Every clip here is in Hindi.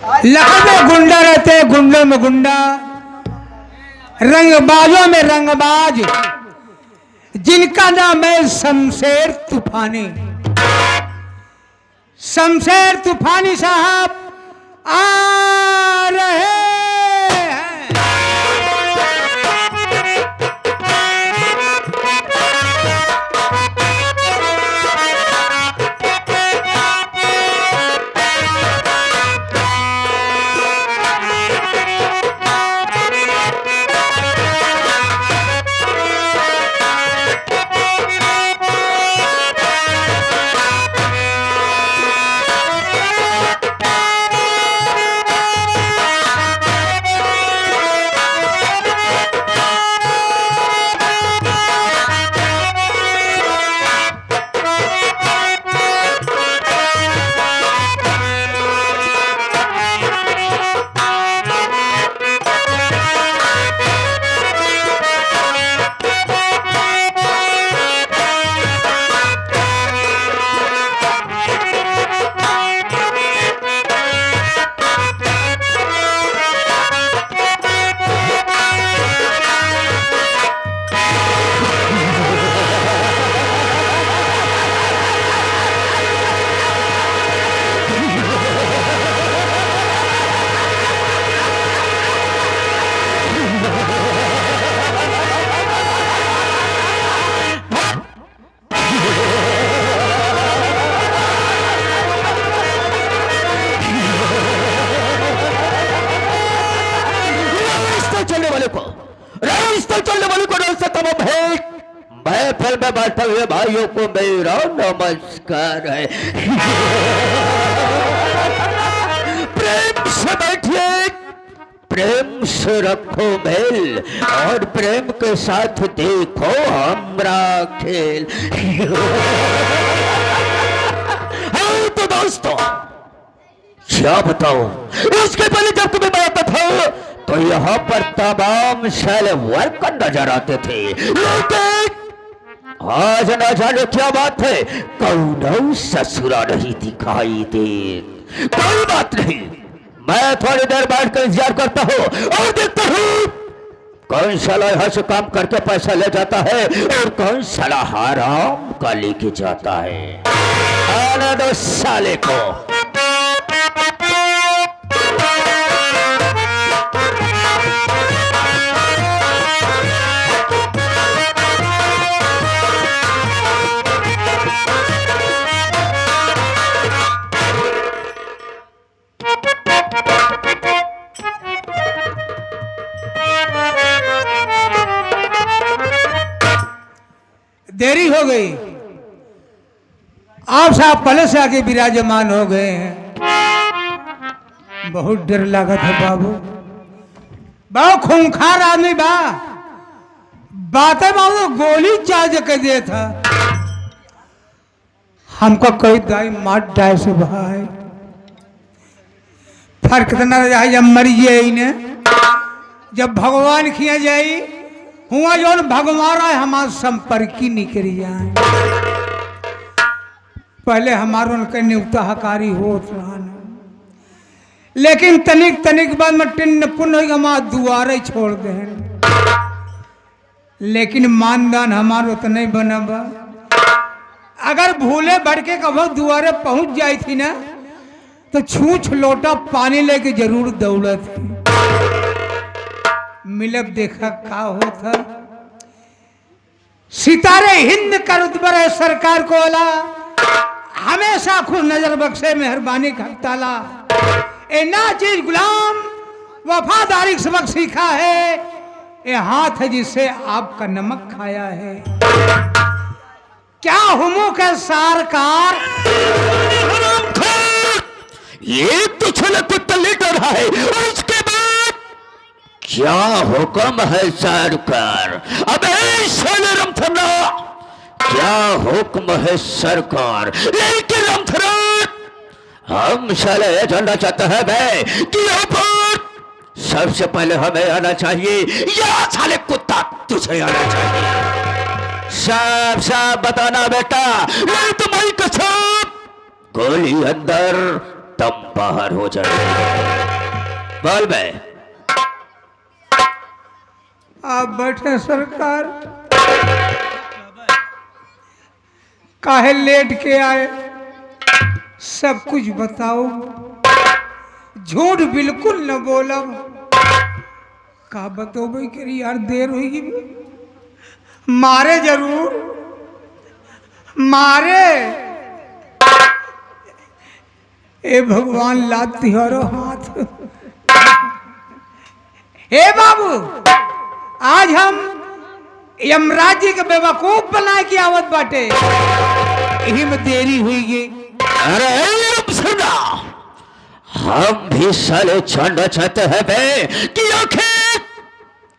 लखनऊ में गुंडा रहते, गुंडों में गुंडा, रंगबाजों में रंगबाज, जिनका नाम है शमशेर तूफानी। शमशेर तूफानी साहब आ रहे हैं। महफिल में बैठे हुए भाइयों को मेरा नमस्कार है। प्रेम से बैठिए, प्रेम से रखो मेल और प्रेम के साथ देखो हमारा खेल। हाँ तो दोस्तों क्या बताओ, इसके पहले जब तुम्हें बताता था तो यहाँ पर तमाम शैल वर्कर नजर आते थे, लेकिन आज न जाने क्या बात है, कौन ससुरा नहीं दिखाई दे। कोई बात नहीं, मैं थोड़ी देर बैठ कर इंतजार करता हूँ और देखता हूँ कौन साला यहाँ से काम करके पैसा ले जाता है और कौन साला हराम का लेके जाता है। आने दो साले को। देरी हो गई, आप साहब पहले से आके विराजमान हो गए हैं। बहुत डर लगा था बाबू, बहुत खूंखार आदमी बा, बातें बाबू गोली चार्ज कर दिया था हमको, कोई दाई मार डाय से भाई फर्क इतना रहा जब मरी जाए ने, जब भगवान खिया जाई हुआ जो भगवान है हमारे संपर्की निकल जाए, पहले हमारे उनके न्यूता हकारी हो रहा, लेकिन तनिक तनिक बाद में टिन्न पुण्य हमारे दुआरे छोड़ दे, लेकिन मानदान हमारो तो नहीं बना बा। अगर भूले भड़के कभी दुआरे पहुंच जाई थी ना तो छूछ लोटा पानी लेके जरूर दौड़त थी। मिलब देखा का होता, सितारे हिंद कर उतबर सरकार को वाला, हमेशा खुश नजर बख्शे मेहरबानी खताला, ए ना चीज गुलाम वफादारी सबक सीखा है, ये हाथ है जिससे आपका नमक खाया है। क्या हुमो का सरकार, ये तो छले कुत्ता लेट रहा है, उसके क्या हुक्म है सरकार? अबे साले रमथरा, क्या हुक्म है सरकार? लेकिन रमथरा हम साले जानना चाहते हैं भाई कि यहाँ पर सबसे पहले हमें आना चाहिए या साले कुत्ता तुझे आना चाहिए? साफ साफ बताना बेटा, नहीं तुम्हारी कसम, गोली अंदर दम बाहर हो जाए। बोल बे। आप बैठे सरकार, काहे लेट के आए, सब कुछ बताओ, झूठ बिल्कुल न बोलब। का बतोबे करी यार, देर होगी, मारे जरूर मारे। ए भगवान लाती हरो हाथ। हे बाबू, आज हम यमराज जी के बेवकूफ बना के आवत बाटे, यही में देरी हुई गे। अरे अप्सरा, हम भी साले जानना चाहते हैं बे कि आखिर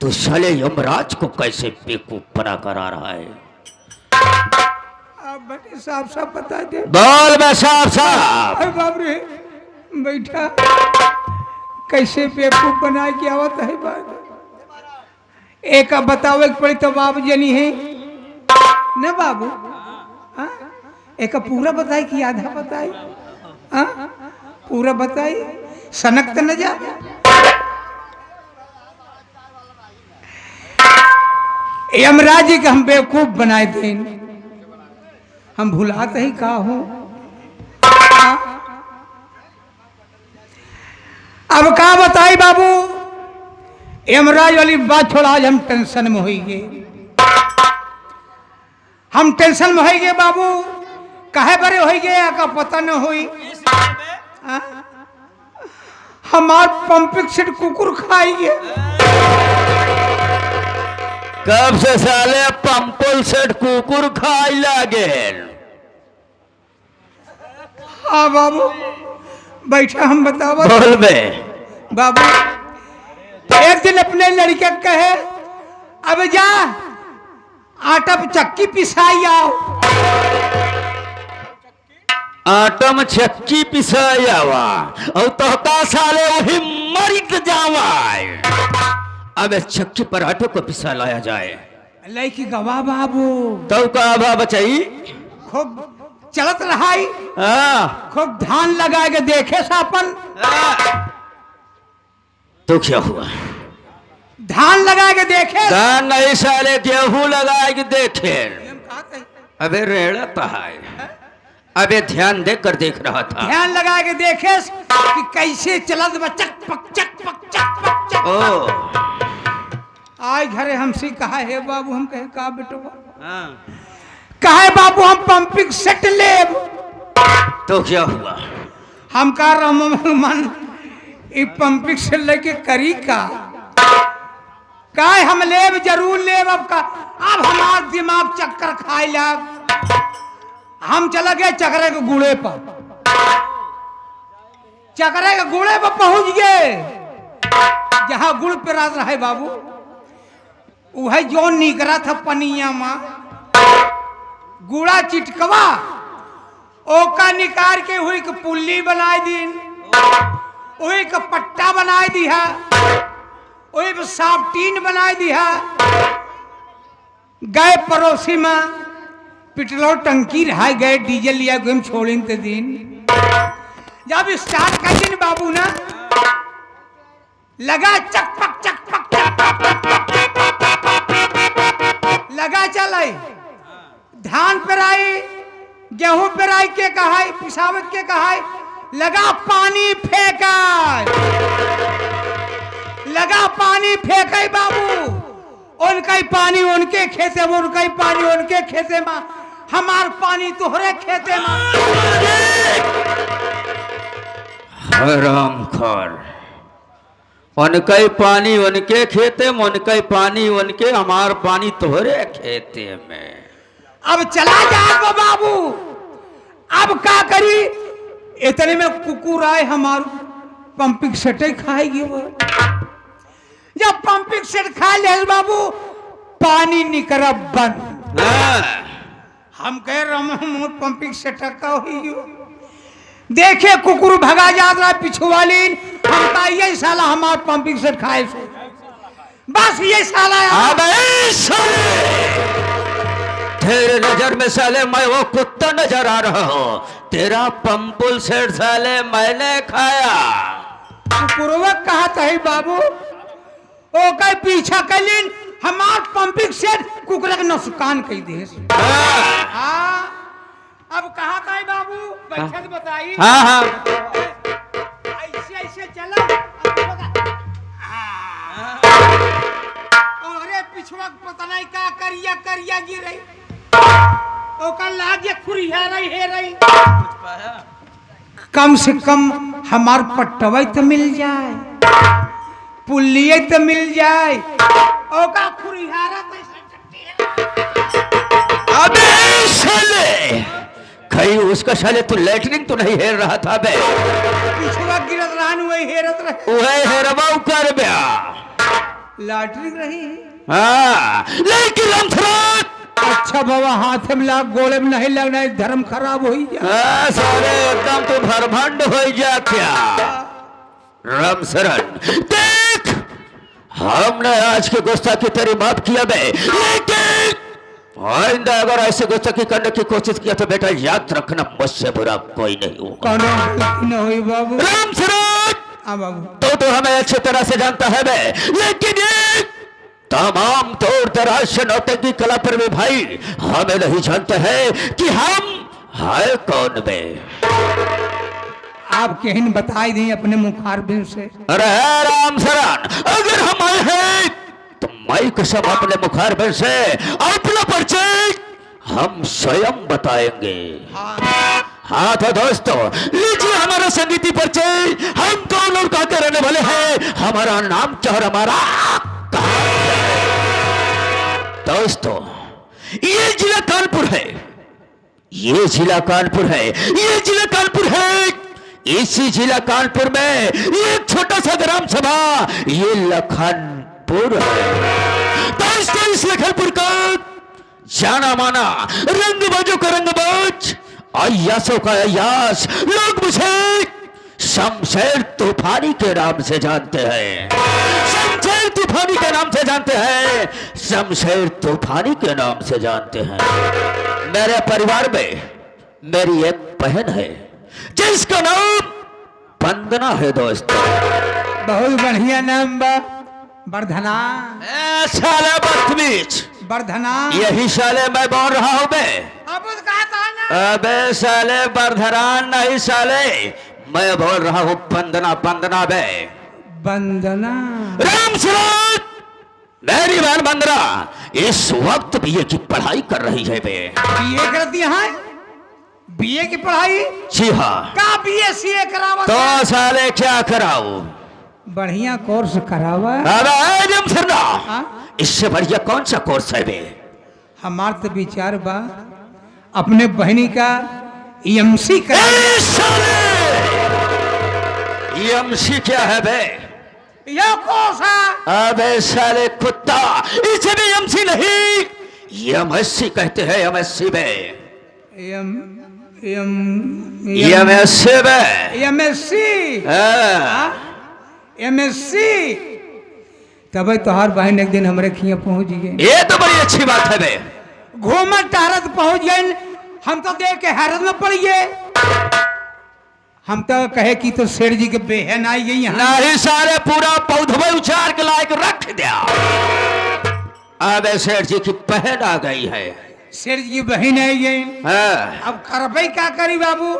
तू साले यमराज को कैसे बेवकूफ बना कर आ रहा है। आप बड़े साफ साफ बता दे। बोल बे साफ साफ। अरे बाप रे, बैठा कैसे बेवकूफ बना के आवत है बात। एक अब बतावे के पड़ी तो बाबू जनी है न बाबू। हाँ? एक पूरा बताई कि आधा बताई? हाँ? पूरा बताई, सनक तो न जा। यमराज जी के हम बेवकूफ बनाए थे, हम भुलाते ही का हूं। हाँ? अब का बताई बाबू, यमराज वाली बात छोड़ा, आज हम टेंशन में होई गए। हम टेंशन में होई गए बाबू, काहे बरे होई गए का पता न होई। हाँ? हमार पंपिंग सेट कुकुर खाई गए। कब से साले पंपल सेट कुकुर खाई लागे। हाँ बाबू, बैठा हम बतावा। बोल बे। बाबू, एक दिन अपने लड़के कहे, अब जा आटा पे चक्की पिसाई आओ। आटा में चक्की पिसाई आवा और तोहता साले वही मरित जावा। अब चक्की पर आटे को पिसा लाया जाए। लड़की गवा बाबू, तो का आभा बचाई खूब चलत रहाई, खूब धान लगा के देखे सापन। तो क्या हुआ? धान लगा के देखे, धान नहीं साले गेहूं लगा के देखे। अबे रेड़ा है, अबे ध्यान देकर देख रहा था। ध्यान लगा के देखे कि कैसे चलत बा, चक पक चक पक चक पक चक। आज घरे हमसे कहा है बाबू, हम कहे का बेटो कहा बाबू हम पंपिंग सेट ले। तो क्या हुआ? हम कह रहा मन पंपिंग सेट लेके करी का हम लेब जरूर लेब। अब का अब हमार दिमाग चक्कर खाए लग। हम चला गए चकरे के गुड़े पर, चकरे के गुड़े पर पहुंच गए जहां गुड़ पे रात रहे बाबू। वह जो निकरा था पनिया मां, गुड़ा चिटकवा ओका निकाल के हुई के पुल्ली बनाए दिन, वही का पट्टा बनाए दिया, वही पे साफ्टीन बनाए दिया। गए पड़ोसी में पेट्रोल टंकी रहा गए, डीजल लिया गए, हम छोड़ें ते दिन। जब स्टार्ट कर दिन बाबू ना लगा चकपक चकपक लगा चलाई। धान पर आई, गेहूं पर आई के कहा, पिसावत के कहा, लगा पानी फेंका, लगा पानी फेंके बाबू। उनका ही पानी उनके खेते में, उनका ही पानी उनके खेते में, हमार पानी तुहरे खेते में। हरामखोर, उनका ही पानी उनके खेते में, उनका ही पानी उनके, हमार पानी तोहरे खेते में। अब चला जाएगा बाबू, अब क्या करी। इतने में कुकुर आए, हमार पंपिंग सेट खाएगी वो। जब पंपिंग सेट खा ले बाबू, पानी निकला बंद। हम कह रहे पंपिंग सेट का हुई। देखे कुकुर भगा जा रहा पिछुआली, हम का ये साला हमार पंपिंग सेट खाए से, बस ये साला। तेरे नजर में साले मैं वो कुत्ता नजर आ रहा हूँ। तेरा पंपुल सेठ साले मैंने खाया। पूर्वक कहा था ही बाबू ओ कई पीछा कलिन हमार पंपिंग सेट कुकरा के नुकसान कई दे। हाँ अब कहा था ही बाबू बैठा तो बताई। हाँ हाँ ऐसे ऐसे चला अरे पिछवा पता नहीं का करिया करिया गिर ओकर लागे खुरिया रही है रही। कम से कम हमार पट्टवा तो मिल जाए पुलिये तो मिल जाए ओका खुरिहारा अबे साले कहीं उसका साले तू लेटरिंग तो नहीं हेर रहा था बे। पिछवा गिरत रहन वही हेरत रहे वही हेरवा कर बया लैटरिन रही। हाँ लेकिन रामसरन अच्छा बाबा हाथ में लाग गोले में नहीं लगना है धर्म खराब हो ही जा। हाँ साले एकदम तो भरभंड हो जा क्या। रामसरन देख हमने आज के गुस्ताखी तेरी माफ किया बे, लेकिन आइंदा अगर ऐसे गुस्ताखी करने की कोशिश किया तो बेटा याद रखना मुझसे बुरा कोई नहीं होगा। कौन न हुई बाबू। रामसरन बाबू तो हमें अच्छी तरह से जानता है बे, लेकिन ये तमाम तौर दराज से नौटंकी कला पर भी भाई हमें नहीं जानते हैं कि हम है कौन बे। आप कहन बताई दें अपने मुखारबिन से। अरे रामसरन अगर हम आए हैं तो मैं कसम अपने मुखारबिन से अपना परिचय हम स्वयं बताएंगे। हाँ तो दोस्तों लीजिए हमारा संगीती परिचय। हम कौन और कहाँ के रहने वाले हैं, हमारा नाम क्या और हमारा दोस्तों ये जिला कानपुर है, ये जिला कानपुर है, ये जिला कानपुर है। इसी जिला कानपुर में एक छोटा सा ग्राम सभा ये लखनपुर है। दोस्तों इस लखनपुर का जाना माना रंगबाजों का रंगबाज अय्यासों का अय्यास लोग मुझे शमशेर तूफानी के नाम से जानते हैं। शमशेर तूफानी के नाम से जानते हैं, शमशेर तूफानी के नाम से जानते हैं। मेरे परिवार में मेरी एक बहन है जिसका नाम वंदना है। दोस्तों बहुत बढ़िया नाम बा वर्धना। साले बदतमीज वर्धना यही साले मैं बोल रहा हूँ बे। अब कहा था ना अबे साले वर्धना नहीं साले मैं बोल रहा हूँ वंदना वंदना बे। वंदना रामसरन मेरी बहन वंदना इस वक्त बीए की पढ़ाई कर रही है बे। बीए करती है बीए की पढ़ाई। जी हाँ का बीए सीए करावा तो साले क्या कराओ बढ़िया कोर्स करावा। अबे रामसरन हाँ? इससे बढ़िया कौन सा कोर्स है बे। हमार तो विचार बा अपने बहनी का एमसी का। एमसी क्या है बे। ये कोर्स है। अबे साले कुत्ता इसे भी एमसी नहीं एमएससी कहते हैं। एमएससी बे एम एम एमएससी बे एमएससी एमएससी तब तो हर बहन एक दिन हमारे खिया पहुंच गए। ये तो बड़ी अच्छी बात है बे। घूमत टहरत पहुंच गए हम तो देख के हैरत में पड़ गए। हम तो कहे कि तो शेर जी के बहन आई गई यहाँ। नहीं सारे पूरा पौधवे उचार के लायक रख दिया। अबे शेर जी की बहन आ गई है। शेर जी की बहन आई गई। हाँ। अब करबई क्या करी बाबू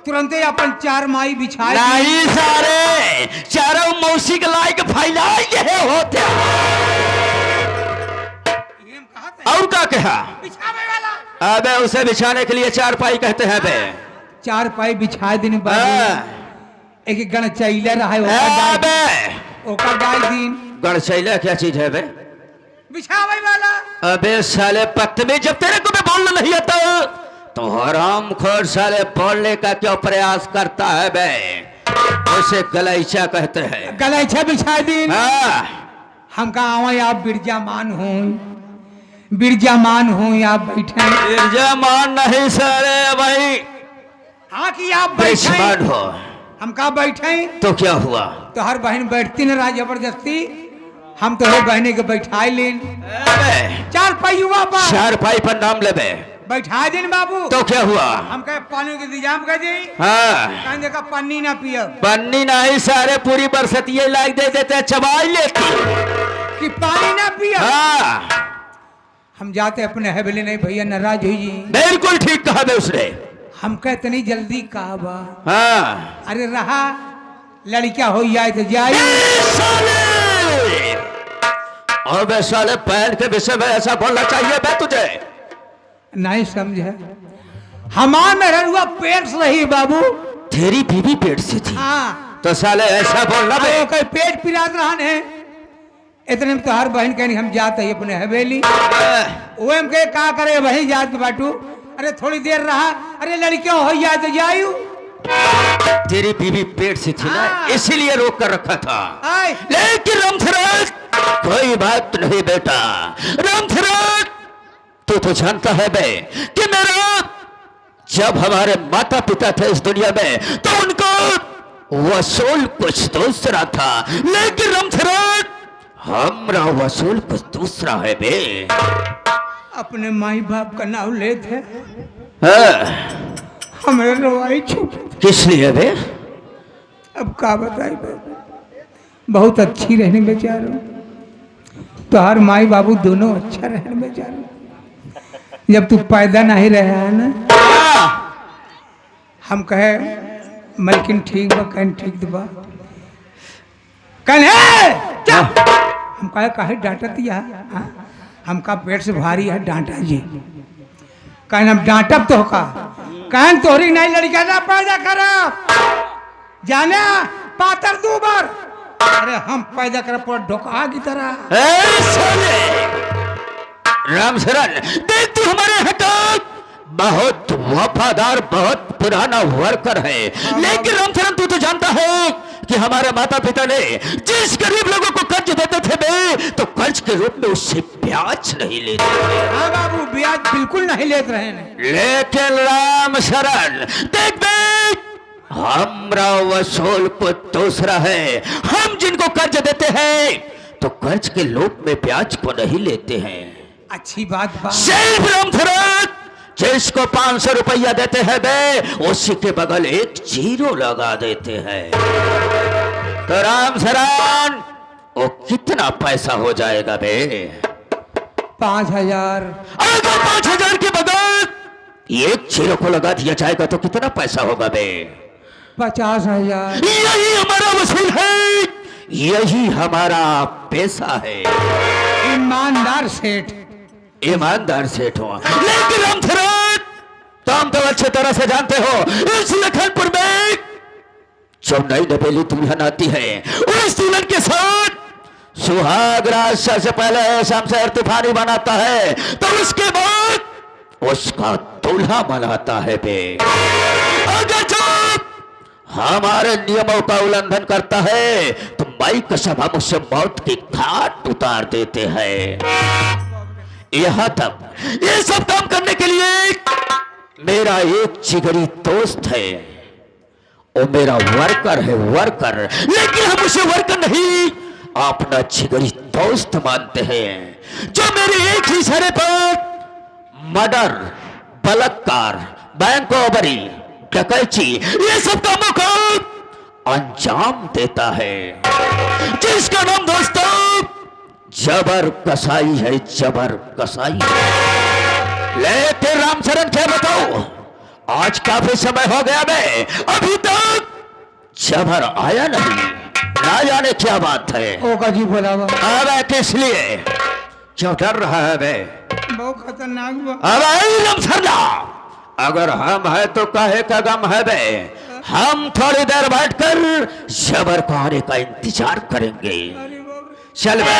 तुरंत ही अपन चार माई बिछाए। नहीं सारे चारों मौसी के लायक फैलाए ये होते और क्या कहा बिछावे वाला। अबे उसे बिछाने के लिए चार पाई कहते हैं बे। चार पाई बिछाए दिन बाद एक गणचैला रहा ओका डाल दिन। गणचैला क्या चीज है बे। बिछावे वाला। अबे साले पत्नी जब तेरे को मैं बोलना नहीं आता तो हराम खोर साले बोलने का क्यों प्रयास करता है बे। उसे गलैचा कहते हैं। गलैचा बिछा दिन। हाँ। हम कहा आप बिरजामान हो बिरजामान हो आप बैठे। बिरजामान नहीं सारे भाई हाँ कि आप बैठे हो। हम कहा बैठे तो क्या हुआ तो हर बहन बैठती न रहा जबरदस्ती हम तो बहनी के बैठाई लीन ए, चार पहियुआ पर चार पाई पर नाम लेबे बैठा दिन बाबू। तो क्या हुआ? हम कहे पानी के दिजाम कह दी हाँ कहीं देखा पन्नी ना पियो पन्नी नहीं सारे पूरी बरसतिये लाग दे देते चबाई लेती कि पानी ना पियो। हाँ हम जाते अपने हवेली नहीं भैया नाराज हुई जी। बिल्कुल ठीक कहा बे उसने। हम कहे इतनी जल्दी कहा बा। हाँ अरे रहा लड़कियां हो जाए तो जाए। और बे साले पैर के विषय में ऐसा बोलना चाहिए बे तुझे? नहीं समझे हमार में रहुआ पेट से रही बाबू। तेरी बीवी पेट से थी हाँ तो साले ऐसा बोलना बे? कहीं पेट पिरात रहन है इतने में तो हर बहन कहनी हम जाते ही अपने हवेली वो हम कहे का करे वही जात के बाटू। अरे थोड़ी देर रहा अरे लड़कियों हो जाए तो जायू। तेरी बीवी पेट से थी ना हाँ। इसीलिए रोक कर रखा था। आए लेकिन रामधराज कोई बात नहीं बेटा। रामधराज तू तो जानता है बे कि मेरा जब हमारे माता पिता थे इस दुनिया में तो उनको वसूल कुछ दूसरा था लेकिन रामधराज हमरा वसूल कुछ दूसरा है बे। अपने माई बाप का नाम ले थे हाँ। हमारे रवाई छूट। किस लिए बे? अब का बताई बे बहुत अच्छी रहने बेचारो तो हर माई बाबू दोनों अच्छा रहने बेचारो। जब तू पैदा नहीं रहा है ना हम कहे मलकिन ठीक बा कहन ठीक दबा कहन हम कहे डांटत या हमका पेट से भारी है डांटा जी कहन हम डांटब तो का कहन तोहरी नहीं लड़का ना पैदा करब जाने पातर दू बार। अरे हम पैदा कर पूरा ढोका की तरह। रामशरण देख तू हमारे हटा बहुत वफादार बहुत पुराना वर्कर है लेकिन रामशरण तू तो जानता है कि हमारे माता पिता ने जिस गरीब लोगों को कर्ज देते थे बे तो कर्ज के रूप में उससे ब्याज नहीं लेते थे। हाँ बाबू ब्याज बिल्कुल नहीं लेते रहे ने। लेकिन रामशरण देख बे हमरा वसूल को दूसरा है। हम जिनको कर्ज देते हैं तो कर्ज के लोभ में ब्याज को नहीं लेते हैं। अच्छी बात बा। सिर्फ रामधराज जिसको 500 रुपया देते हैं बे उसी के बगल एक जीरो लगा देते हैं। तो रामधरान वो कितना पैसा हो जाएगा बे? 5000। अगर 5000 के बगल एक जीरो को लगा दिया जाएगा तो कितना पैसा होगा बे? 50,000। यही हमारा वसूल है यही हमारा पैसा है। ईमानदार सेठ। ईमानदार सेठ हो लेकिन रामधराज तुम तो अच्छे तरह से जानते हो इस लखनपुर में जो नई नवेली दुल्हन आती है उस दुल्हन के साथ सुहाग रात से पहले शमशेर तूफानी बनाता है तो उसके बाद उसका दूल्हा बनाता है बे। अगर जो हमारे नियमों का उल्लंघन करता है तो माई कसम हम उससे मौत की घाट उतार देते हैं। यहां तक ये सब काम करने के लिए मेरा एक जिगरी दोस्त है वो मेरा वर्कर है वर्कर लेकिन हम उसे वर्कर नहीं अपना जिगरी दोस्त मानते हैं जो मेरे एक ही इशारे पर मर्डर बलात्कार बैंक रॉबरी डकैती ये सब कामों को अंजाम देता है जिसका नाम दोस्तों जबर कसाई है जबर कसाई। लेकिन रामचरण क्या बताओ आज काफी समय हो गया मैं अभी तक जबर आया नहीं ना जाने क्या बात है। ओका जी बोला अब किस लिए क्यों डर रहा है बे? बहुत खतरनाक बा। अब रामचरण अगर हम है तो काहे का गम है बे? हम थोड़ी देर बैठकर जबर को आने का इंतजार करेंगे। चल बे।